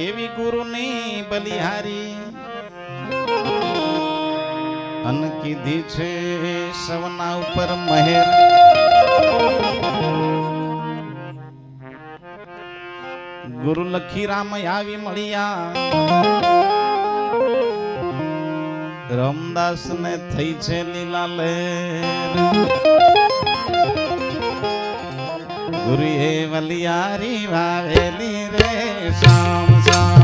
એવી ગુરુની બલિહારી અન કીધી છે સવના ઉપર મહેર. ગુરુ લખી રામ આવી મળ્યા, રામદાસ ને થઈ છે લીલા લહેર. ગુરુ એ વલિયારી વાવેલી રે શામ શામ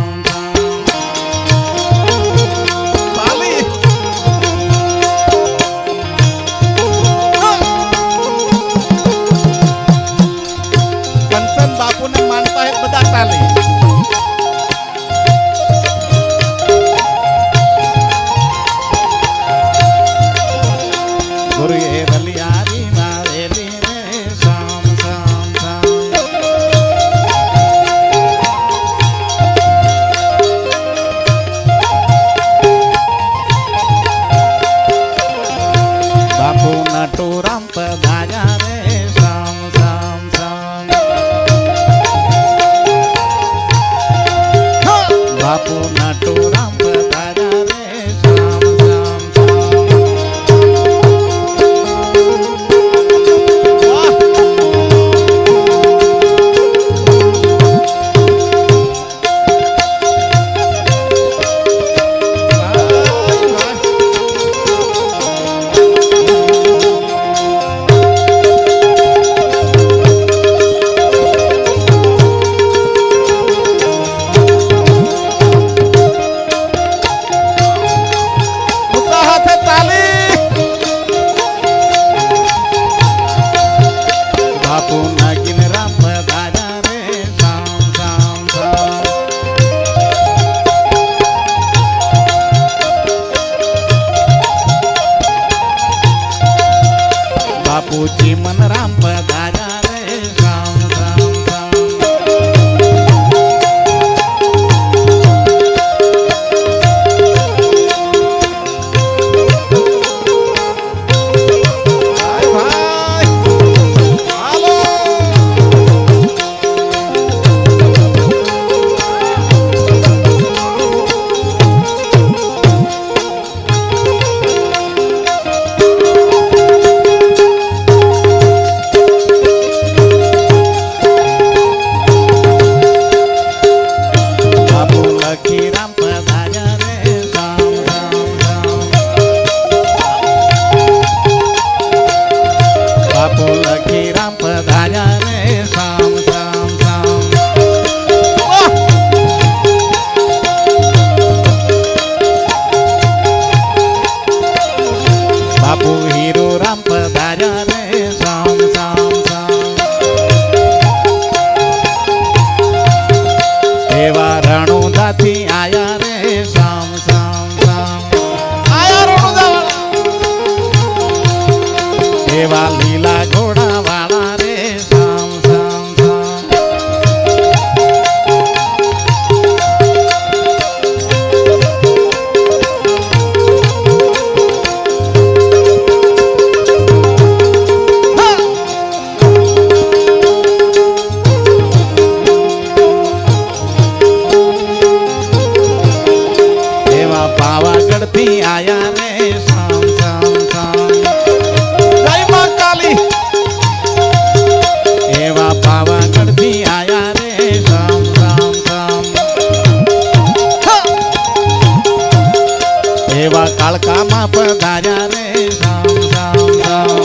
કંચન બાપુ ને માનતા હે બધા તાલી. ગુરુ એ વલિયારી વાવેલી રે શામ શામ શામ. બાપુ નટુ રામ પધાર્યા રે શામ શામ શામ. બાપુ નટુ રામ પધાર્યા રે શામ શામ શામ. બાપુ નાગીન રામ પધાર્યા રે શામ શામ શામ. બાપુ ચીમન રામ પધાર્યા રે શામ શામ શામ. બાપુ હીરો રામ પધાર્યા રે શામ શામ શામ. એવા રણુદાથી આયા રે શામ શામ શામ. આયા રણુદાવાળા. એવા લીલા ઘોડા વાળા રે શામ શામ શામ. પાવાગઢથી આયા રે શામ શામ શામ. જય માં કાલી. એવા પાવાગઢથી આયા રે શામ શામ શામ. એવા કાળકામાં પધાર્યા રે શામ શામ શામ.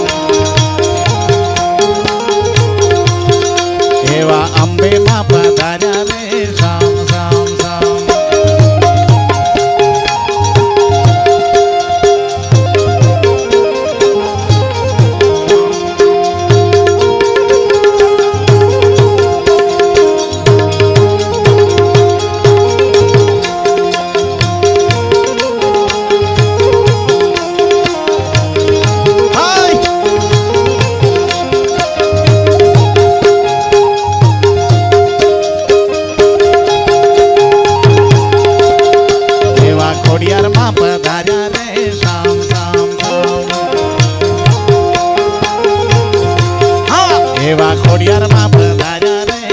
એવા અંબેમાં પધાર્યા રે શામ શામ શામ. એવા ખોડિયારમાં પધાર્યા રે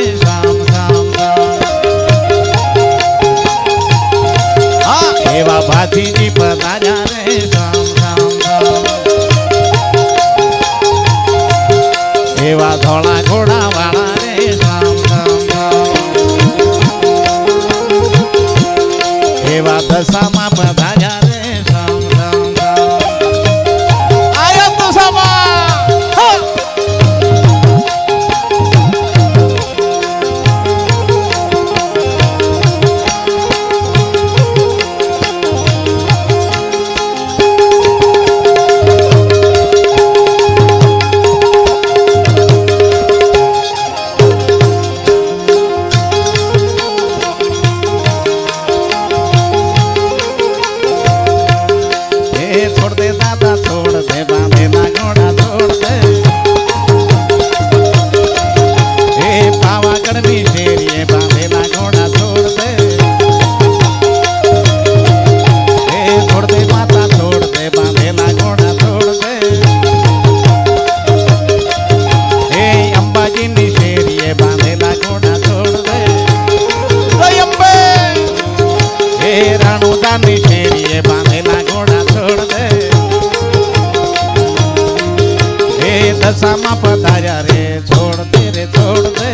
એવા ધોળા ઘોડા વાળા રે શ્યામ શ્યામ શ્યામ એવા દશામાં પધાર્યા રે શ્યામ શ્યામ શ્યામ આયા દશામાં छोड़ दे दादा छोड़ दे बांधेला घोड़ा छोड़ दे पावागढ़ ની શેરીએ બાંધેલા ઘોડા છોડ દે છોડ દે માતા છોડ દે બાંધેલા ઘોડા છોડ દે અંબાજીની શેરીએ બાંધેલા ઘોડા છોડ દે અંબે રાણુદાની શેરીએ બાંધેલા ઘોડા છોડ દે દશામાં પધાર્યા રે છોડ દે રે છોડ દે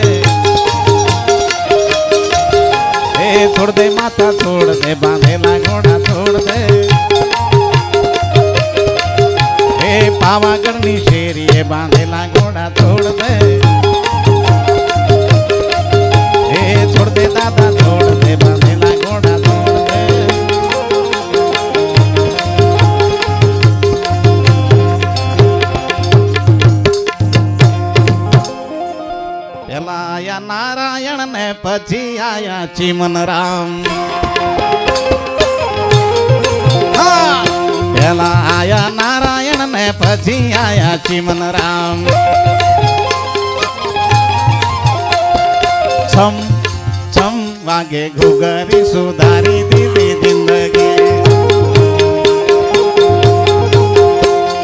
છોડ દે માતા છોડ દે બાંધેલા ઘોડા છોડ દે પાવાગઢની શેરીએ બાંધેલા ઘોડા છોડ દે છોડ દે દાદા છોડ દે બાંધેલા ઘોડા છોડ દે પેલા આયા નારાયણ ને પછી આયા ચીમનરામ પેલા આયા નારાયણ ને પછી આયા ચીમનરામ છમ છમ વાગે ઘુઘરી સુધારી દીધી જિંદગી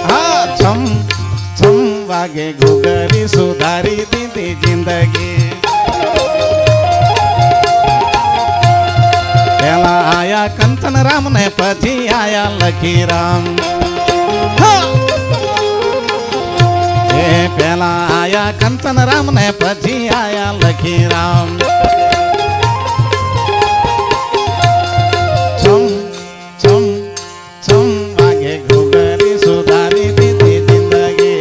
હા છમ છમ વાગે ઘુઘરી સુધારી દીધી જિંદગી પેલા આયા કંચન રામ ને પછી આયા લખી રામ પેલા આયા કંચન રામ ને પછી આયા લખી રામ છમ છમ છમ વાગે ઘુઘરી સુધારી દીધી જિંદગી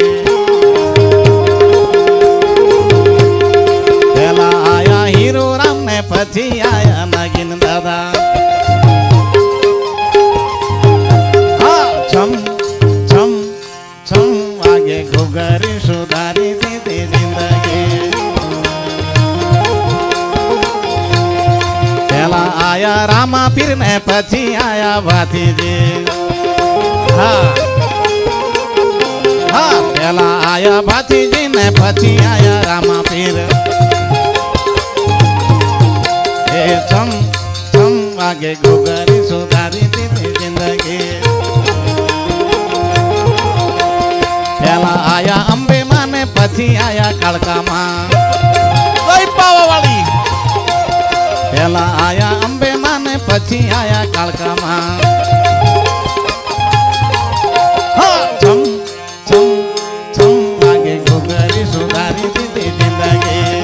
પેલા આયા હીરો રામ ને પછી આયા નાગીન દાદા છમ છમ છમ વાગે ઘુઘરી સુધારી દીધી જિંદગી પેલા આયા રામા પીર ને પછી આયા ભાતીજી હા હા પેલા આયા ભાતીજી ને પછી આયા રામા પીર છમ છમ વાગે ઘુઘરી સુધારી દીધી જિંદગી પેલા આયા અંબે માં ને પછી આયા કાળકામાં પાવા વાળી પેલા આયા અંબે માં ને પછી આયા કાળકામાં છમ છમ છમ વાગે ઘુઘરી સુધારી દીધી જિંદગી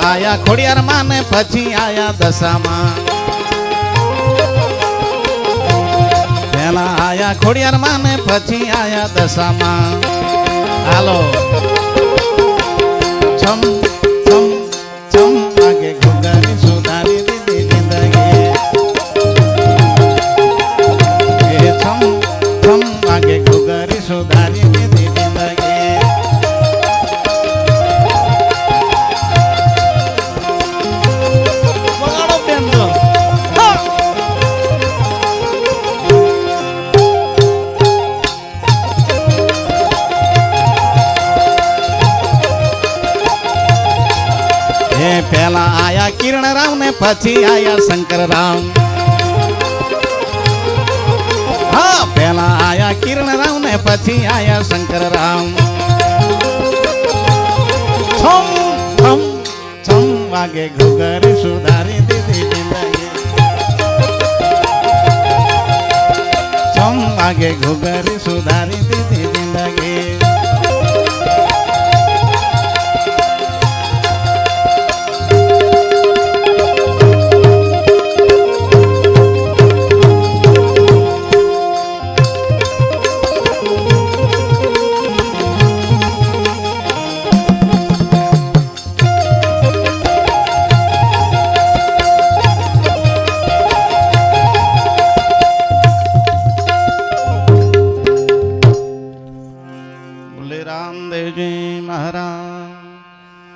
આયા ખોડિયાર માં ને પછી આયા દશામાં પેલા આયા ખોડિયાર માં ને પછી આયા દશામાં હાલો છમ છમ છમ વાગે ઘુઘરી સુધારી દીધી જિંદગી છમ છમ વાગે ઘુઘરી સુધારી દીધી જિંદગી પહેલા આયા કિરણરાવ ને પછી આયા શંકરરાવ. હા, પહેલા આયા કિરણરાવ ને પછી આયા શંકરરાવ. છમ છમ છમ વાગે ઘુઘરી સુધારી દીધી જિંદગી. છમ વાગે ઘુઘરી સુધારી દીધી જિંદગી. બોલે રામદેવજી મહારાજ.